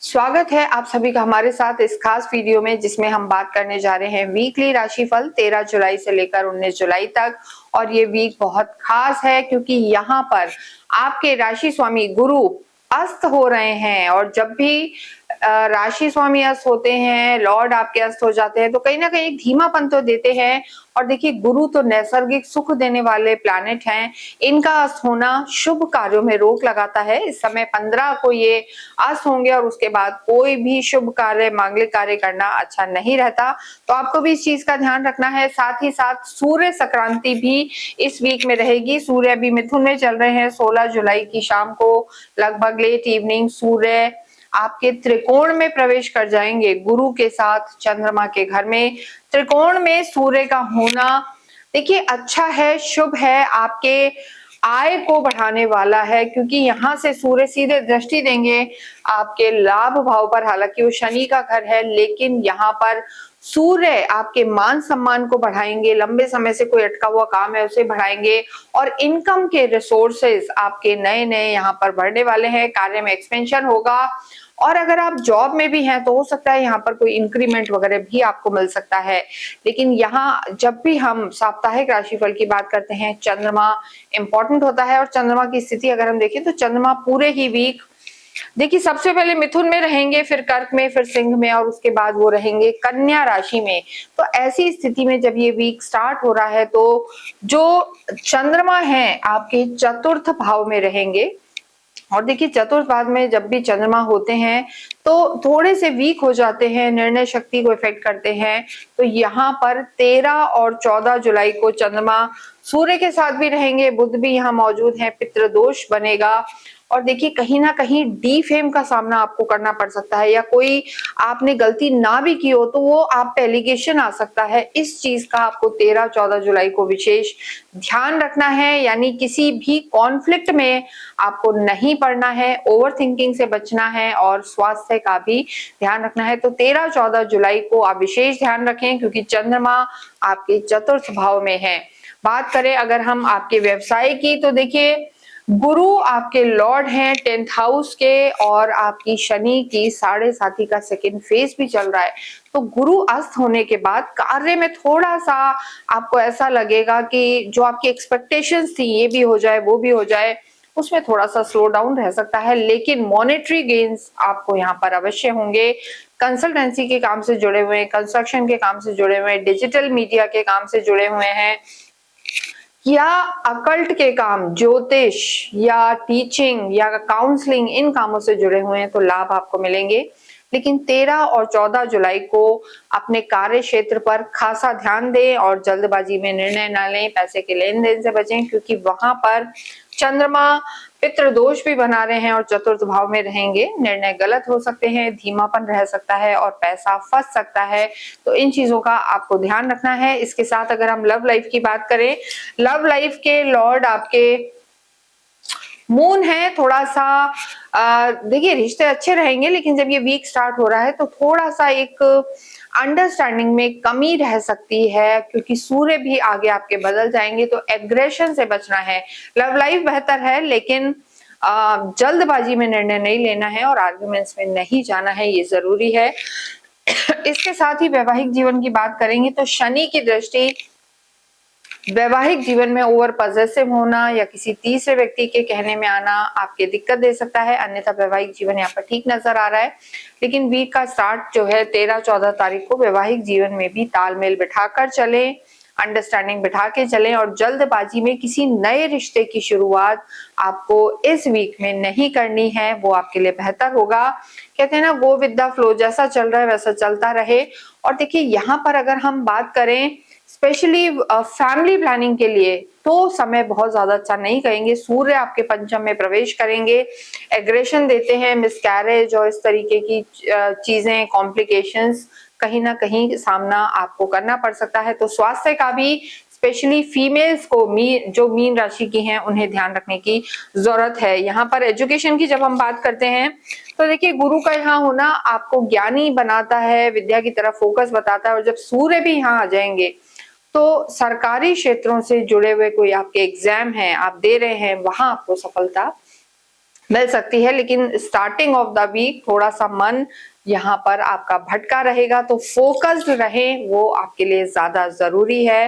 स्वागत है आप सभी का हमारे साथ इस खास वीडियो में, जिसमें हम बात करने जा रहे हैं वीकली राशिफल 13 जुलाई से लेकर 19 जुलाई तक। और ये वीक बहुत खास है क्योंकि यहाँ पर आपके राशि स्वामी गुरु अस्त हो रहे हैं। और जब भी राशि स्वामी अस्त होते हैं, लॉर्ड आपके अस्त हो जाते हैं, तो कहीं ना कहीं धीमापन तो देते हैं। और देखिए, गुरु तो नैसर्गिक सुख देने वाले प्लैनेट हैं। इनका अस्त होना शुभ कार्यों में रोक लगाता है। इस समय 15 को ये अस्त होंगे और उसके बाद कोई भी शुभ कार्य, मांगलिक कार्य करना अच्छा नहीं रहता। तो आपको भी इस चीज का ध्यान रखना है। साथ ही साथ सूर्य संक्रांति भी इस वीक में रहेगी। सूर्य अभी मिथुन में चल रहे हैं। 16 जुलाई की शाम को लगभग लेट इवनिंग सूर्य आपके त्रिकोण में प्रवेश कर जाएंगे। गुरु के साथ चंद्रमा के घर में त्रिकोण में सूर्य का होना देखिए अच्छा है, शुभ है, आपके आय को बढ़ाने वाला है, क्योंकि यहाँ से सूर्य सीधे दृष्टि देंगे आपके लाभ भाव पर। हालांकि वो शनि का घर है, लेकिन यहाँ पर सूर्य आपके मान सम्मान को बढ़ाएंगे। लंबे समय से कोई अटका हुआ काम है उसे बढ़ाएंगे और इनकम के रिसोर्सेज आपके नए नए यहाँ पर बढ़ने वाले हैं। कार्य में एक्सपेंशन होगा। और अगर आप जॉब में भी हैं तो हो सकता है यहाँ पर कोई इंक्रीमेंट वगैरह भी आपको मिल सकता है। लेकिन यहाँ जब भी हम साप्ताहिक राशिफल की बात करते हैं, चंद्रमा इंपॉर्टेंट होता है। और चंद्रमा की स्थिति अगर हम देखें तो चंद्रमा पूरे ही वीक देखिए सबसे पहले मिथुन में रहेंगे, फिर कर्क में, फिर सिंह में, और उसके बाद वो रहेंगे कन्या राशि में। तो ऐसी स्थिति में जब ये वीक स्टार्ट हो रहा है तो जो चंद्रमा है आपके चतुर्थ भाव में रहेंगे। और देखिए, चतुर्थ भाव में जब भी चंद्रमा होते हैं तो थोड़े से वीक हो जाते हैं, निर्णय शक्ति को इफेक्ट करते हैं। तो यहाँ पर 13 और 14 जुलाई को चंद्रमा सूर्य के साथ भी रहेंगे, बुध भी यहाँ मौजूद है, पितृदोष बनेगा। और देखिए, कहीं ना कहीं डीफेम का सामना आपको करना पड़ सकता है, या कोई आपने गलती ना भी की हो तो वो आप पे एलिगेशन आ सकता है। इस चीज का आपको 13-14 जुलाई को विशेष ध्यान रखना है। यानी किसी भी कॉन्फ्लिक्ट में आपको नहीं पड़ना है, ओवर थिंकिंग से बचना है और स्वास्थ्य का भी ध्यान रखना है। तो 13-14 जुलाई को आप विशेष ध्यान रखें, क्योंकि चंद्रमा आपके चतुर्थ भाव में है। बात करें अगर हम आपके व्यवसाय की, तो देखिए, गुरु आपके लॉर्ड हैं 10th हाउस के, और आपकी शनि की साढ़े साथी का सेकंड फेज भी चल रहा है। तो गुरु अस्त होने के बाद कार्य में थोड़ा सा आपको ऐसा लगेगा कि जो आपकी एक्सपेक्टेशंस थी ये भी हो जाए वो भी हो जाए, उसमें थोड़ा सा स्लो डाउन रह सकता है। लेकिन मॉनेटरी गेन्स आपको यहाँ पर अवश्य होंगे। कंसल्टेंसी के काम से जुड़े हुए, कंस्ट्रक्शन के काम से जुड़े हुए, डिजिटल मीडिया के काम से जुड़े हुए हैं, या अकल्ट के काम, ज्योतिष या टीचिंग या काउंसलिंग, इन कामों से जुड़े हुए हैं तो लाभ आपको मिलेंगे। लेकिन 13 और 14 जुलाई को अपने कार्य क्षेत्र पर खासा ध्यान दें और जल्दबाजी में निर्णय ना लें, पैसे के लेन देन से बचें, क्योंकि वहां पर चंद्रमा पितृदोष भी बना रहे हैं और चतुर्थ भाव में रहेंगे। निर्णय गलत हो सकते हैं, धीमापन रह सकता है और पैसा फंस सकता है। तो इन चीजों का आपको ध्यान रखना है। इसके साथ अगर हम लव लाइफ की बात करें, लव लाइफ के लॉर्ड आपके मून है। थोड़ा सा देखिए, रिश्ते अच्छे रहेंगे, लेकिन जब ये वीक स्टार्ट हो रहा है तो थोड़ा सा एक अंडरस्टैंडिंग में कमी रह सकती है, क्योंकि सूर्य भी आगे आपके बदल जाएंगे। तो एग्रेशन से बचना है। लव लाइफ बेहतर है, लेकिन जल्दबाजी में निर्णय नहीं लेना है और आर्गुमेंट्स में नहीं जाना है, ये जरूरी है। इसके साथ ही वैवाहिक जीवन की बात करेंगे तो शनि की दृष्टि वैवाहिक जीवन में ओवर पॉजेसिव होना या किसी तीसरे व्यक्ति के कहने में आना आपके दिक्कत दे सकता है। अन्यथा वैवाहिक जीवन यहाँ पर ठीक नजर आ रहा है। लेकिन वीक का स्टार्ट जो है 13-14 तारीख को वैवाहिक जीवन में भी तालमेल बिठाकर चलें, अंडरस्टैंडिंग बिठा के चलें, और जल्दबाजी में किसी नए रिश्ते की शुरुआत आपको इस वीक में नहीं करनी है, वो आपके लिए बेहतर होगा। कहते हैं ना, गो विद द फ्लो, जैसा चल रहा है वैसा चलता रहे। और देखिए, यहाँ पर अगर हम बात करें स्पेशली फैमिली प्लानिंग के लिए, तो समय बहुत ज्यादा अच्छा नहीं कहेंगे। सूर्य आपके पंचम में प्रवेश करेंगे, एग्रेशन देते हैं, मिसकैरेज और इस तरीके की चीजें, कॉम्प्लिकेशंस कहीं ना कहीं सामना आपको करना पड़ सकता है। तो स्वास्थ्य का भी स्पेशली फीमेल्स को, जो मीन राशि की हैं, उन्हें ध्यान रखने की जरूरत है। यहाँ पर एजुकेशन की जब हम बात करते हैं तो देखिए, गुरु का यहाँ होना आपको ज्ञानी बनाता है, विद्या की तरफ फोकस बताता है। और जब सूर्य भी यहाँ आ जाएंगे तो सरकारी क्षेत्रों से जुड़े हुए कोई आपके एग्जाम हैं, आप दे रहे हैं, वहां आपको सफलता मिल सकती है, लेकिन स्टार्टिंग ऑफ द वीक थोड़ा सा मन यहाँ पर आपका भटका रहेगा, तो फोकस्ड रहें, वो आपके लिए ज्यादा जरूरी है।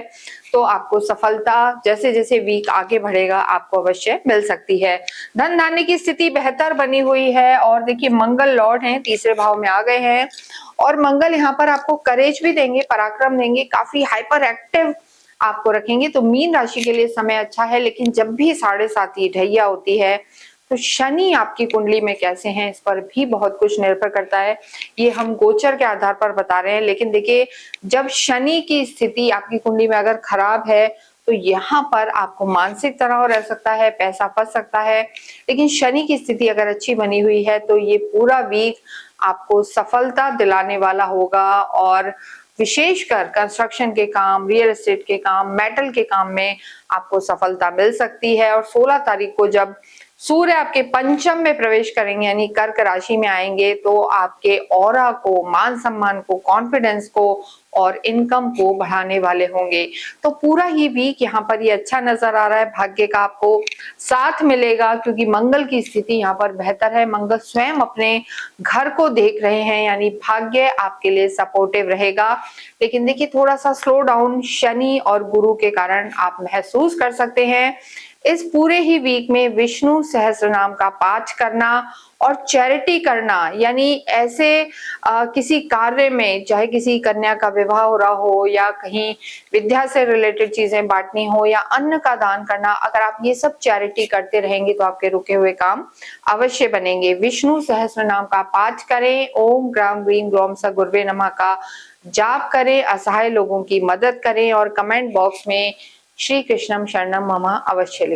तो आपको सफलता जैसे जैसे वीक आगे बढ़ेगा आपको अवश्य मिल सकती है। धन धान्य की स्थिति बेहतर बनी हुई है, और देखिए मंगल लॉर्ड हैं, तीसरे भाव में आ गए हैं, और मंगल यहाँ पर आपको करेज भी देंगे, पराक्रम देंगे, काफी हाइपर एक्टिव आपको रखेंगे। तो मीन राशि के लिए समय अच्छा है, लेकिन जब भी 7:30 ढैया होती है तो शनि आपकी कुंडली में कैसे हैं इस पर भी बहुत कुछ निर्भर करता है। ये हम गोचर के आधार पर बता रहे हैं, लेकिन देखिए जब शनि की स्थिति आपकी कुंडली में अगर खराब है तो यहाँ पर आपको मानसिक तनाव रह सकता है, पैसा फंस सकता है। लेकिन शनि की स्थिति अगर अच्छी बनी हुई है तो ये पूरा वीक आपको सफलता दिलाने वाला होगा, और विशेषकर कंस्ट्रक्शन के काम, रियल एस्टेट के काम, मेटल के काम में आपको सफलता मिल सकती है। और 16 तारीख को जब सूर्य आपके पंचम में प्रवेश करेंगे यानी कर्क राशि में आएंगे, तो आपके ऑरा को, मान सम्मान को, कॉन्फिडेंस को और इनकम को बढ़ाने वाले होंगे। तो पूरा ही वीक यहाँ पर ये अच्छा नजर आ रहा है, भाग्य का आपको साथ मिलेगा, क्योंकि मंगल की स्थिति यहाँ पर बेहतर है। मंगल स्वयं अपने घर को देख रहे हैं, यानी भाग्य आपके लिए सपोर्टिव रहेगा। लेकिन देखिए थोड़ा सा स्लो डाउन शनि और गुरु के कारण आप महसूस कर सकते हैं। इस पूरे ही वीक में विष्णु सहस्त्र नाम का पाठ करना और चैरिटी करना, यानी ऐसे किसी कार्य में, चाहे किसी कन्या का विवाह हो रहा हो या कहीं विद्या से रिलेटेड चीजें बांटनी हो या अन्न का दान करना, अगर आप ये सब चैरिटी करते रहेंगे तो आपके रुके हुए काम अवश्य बनेंगे। विष्णु सहस्त्र नाम का पाठ करें, ओम ग्राम ग्रीम ग्रोम स गुरुवे नमः का जाप करें, असहाय लोगों की मदद करें, और कमेंट बॉक्स में श्री कृष्णम शरणम मम अवश्य लिखें।